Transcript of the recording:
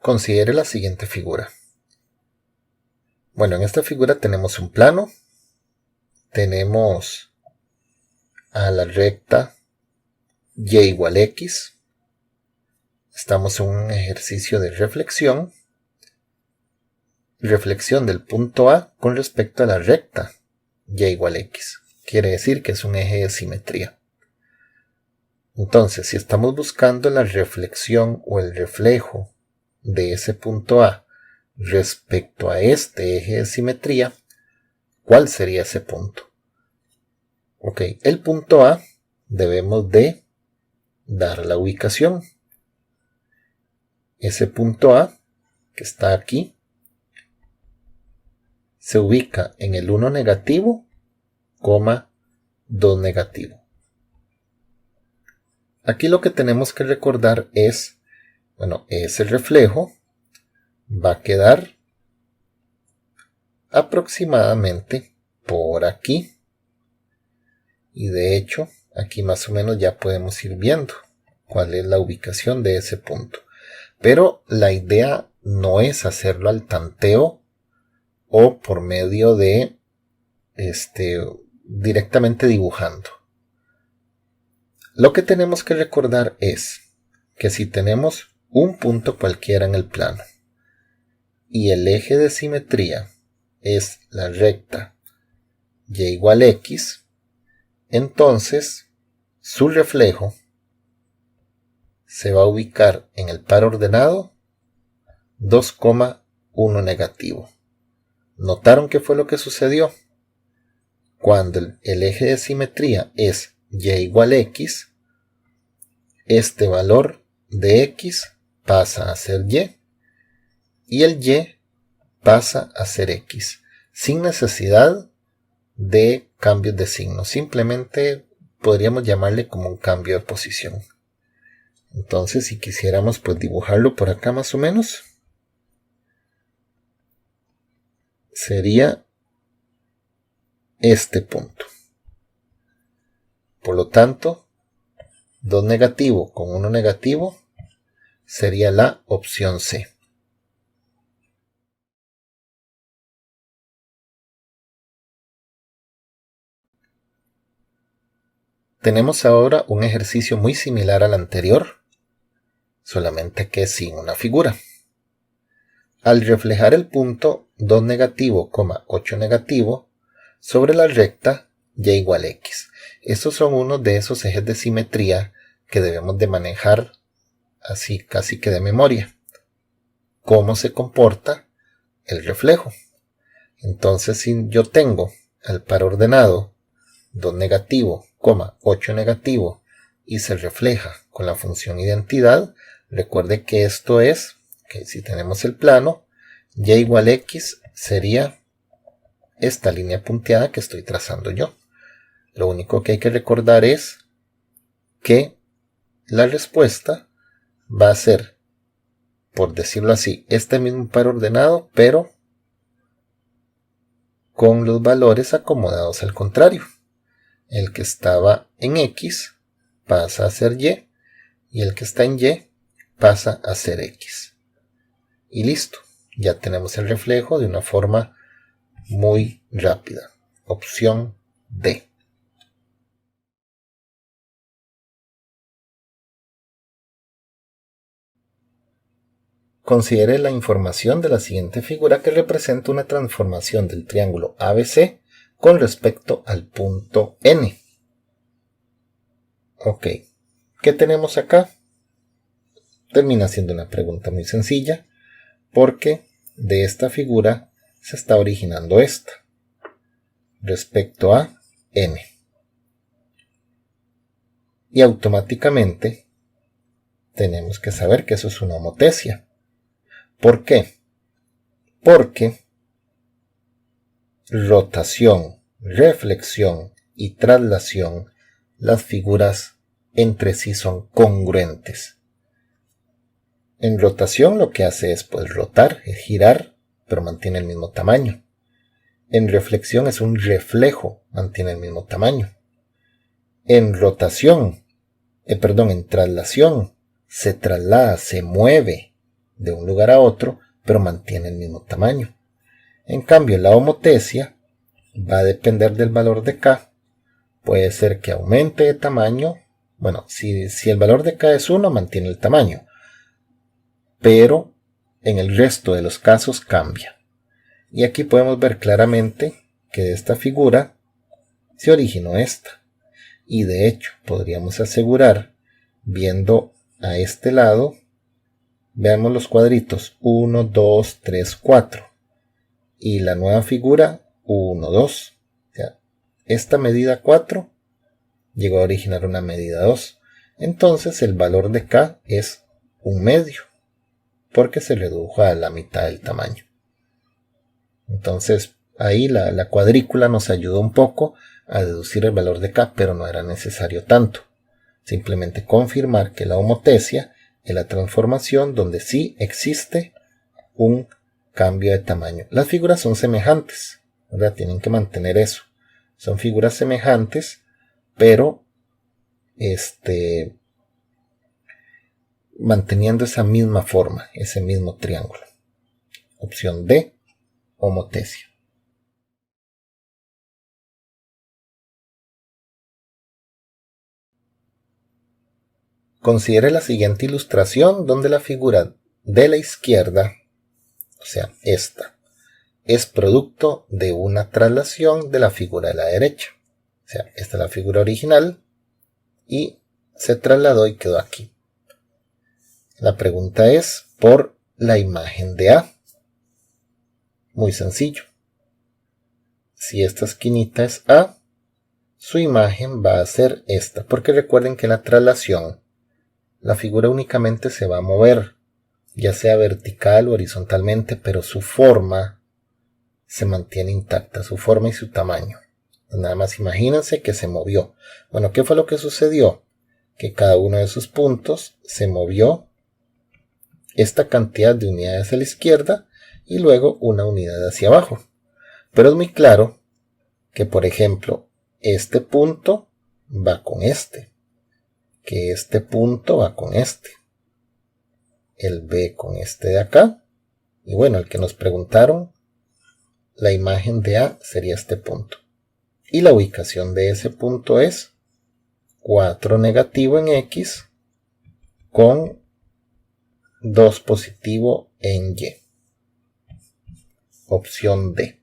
Considere la siguiente figura. Bueno, en esta figura tenemos un plano, tenemos a la recta y igual x, estamos en un ejercicio de reflexión del punto A con respecto a la recta y igual x, quiere decir que es un eje de simetría. Entonces, si estamos buscando la reflexión o el reflejo de ese punto A respecto a este eje de simetría, ¿cuál sería ese punto? Ok, el punto A debemos de dar la ubicación. Ese punto A que está aquí se ubica en el 1 negativo, 2 negativo. Aquí lo que tenemos que recordar es, bueno, ese reflejo va a quedar aproximadamente por aquí. Y de hecho, aquí más o menos ya podemos ir viendo cuál es la ubicación de ese punto. Pero la idea no es hacerlo al tanteo o por medio de directamente dibujando. Lo que tenemos que recordar es que si tenemos un punto cualquiera en el plano y el eje de simetría es la recta y igual x, entonces su reflejo se va a ubicar en el par ordenado 2,1 negativo. ¿Notaron qué fue lo que sucedió? Cuando el eje de simetría es y igual x, este valor de x pasa a ser y el y pasa a ser x, sin necesidad de cambios de signo. Simplemente podríamos llamarle como un cambio de posición. Entonces, si quisiéramos pues dibujarlo por acá más o menos, sería este punto. Por lo tanto, 2 negativo con 1 negativo sería la opción C. Tenemos ahora un ejercicio muy similar al anterior, solamente que sin una figura. Al reflejar el punto 2 negativo, 8 negativo sobre la recta y igual x. Estos son unos de esos ejes de simetría que debemos de manejar así casi que de memoria. ¿Cómo se comporta el reflejo? Entonces, si yo tengo al par ordenado 2 negativo, 8 negativo y se refleja con la función identidad, recuerde que esto es que si tenemos el plano, y igual x sería esta línea punteada que estoy trazando yo. Lo único que hay que recordar es que la respuesta va a ser, por decirlo así, este mismo par ordenado, pero con los valores acomodados al contrario. El que estaba en x pasa a ser y el que está en y pasa a ser x. Y listo, ya tenemos el reflejo de una forma muy rápida. Opción D. Considere la información de la siguiente figura que representa una transformación del triángulo ABC con respecto al punto N. Ok, ¿qué tenemos acá? Termina siendo una pregunta muy sencilla, porque de esta figura se está originando esta, respecto a N. Y automáticamente tenemos que saber que eso es una homotesia. ¿Por qué? Porque rotación, reflexión y traslación, las figuras entre sí son congruentes. En rotación lo que hace es pues rotar, es girar, pero mantiene el mismo tamaño. En reflexión es un reflejo, mantiene el mismo tamaño. En rotación, en traslación, se traslada, se mueve, de un lugar a otro, pero mantiene el mismo tamaño. En cambio, la homotesia va a depender del valor de k. Puede ser que aumente de tamaño. Bueno, si el valor de k es 1, mantiene el tamaño. Pero en el resto de los casos cambia. Y aquí podemos ver claramente que de esta figura se originó esta. Y de hecho, podríamos asegurar, viendo a este lado, veamos los cuadritos 1, 2, 3, 4. Y la nueva figura 1, 2. O sea, esta medida 4 llegó a originar una medida 2. Entonces el valor de k es 1/2, porque se redujo a la mitad del tamaño. Entonces ahí la cuadrícula nos ayudó un poco a deducir el valor de k, pero no era necesario tanto. Simplemente confirmar que la homotesia es la transformación donde sí existe un cambio de tamaño. Las figuras son semejantes, ¿verdad? Tienen que mantener eso. Son figuras semejantes, pero manteniendo esa misma forma, ese mismo triángulo. Opción D, homotesia. Considere la siguiente ilustración donde la figura de la izquierda, o sea, esta, es producto de una traslación de la figura de la derecha. O sea, esta es la figura original y se trasladó y quedó aquí. La pregunta es por la imagen de A. Muy sencillo. Si esta esquinita es A, su imagen va a ser esta, porque recuerden que en la traslación la figura únicamente se va a mover, ya sea vertical o horizontalmente, pero su forma se mantiene intacta, su forma y su tamaño. Nada más imagínense que se movió. Bueno, ¿qué fue lo que sucedió? Que cada uno de sus puntos se movió esta cantidad de unidades a la izquierda y luego una unidad hacia abajo. Pero es muy claro que, por ejemplo, este punto va con este, que este punto va con este, el B con este de acá, y bueno, el que nos preguntaron, la imagen de A sería este punto. Y la ubicación de ese punto es 4 negativo en X con 2 positivo en Y. Opción D.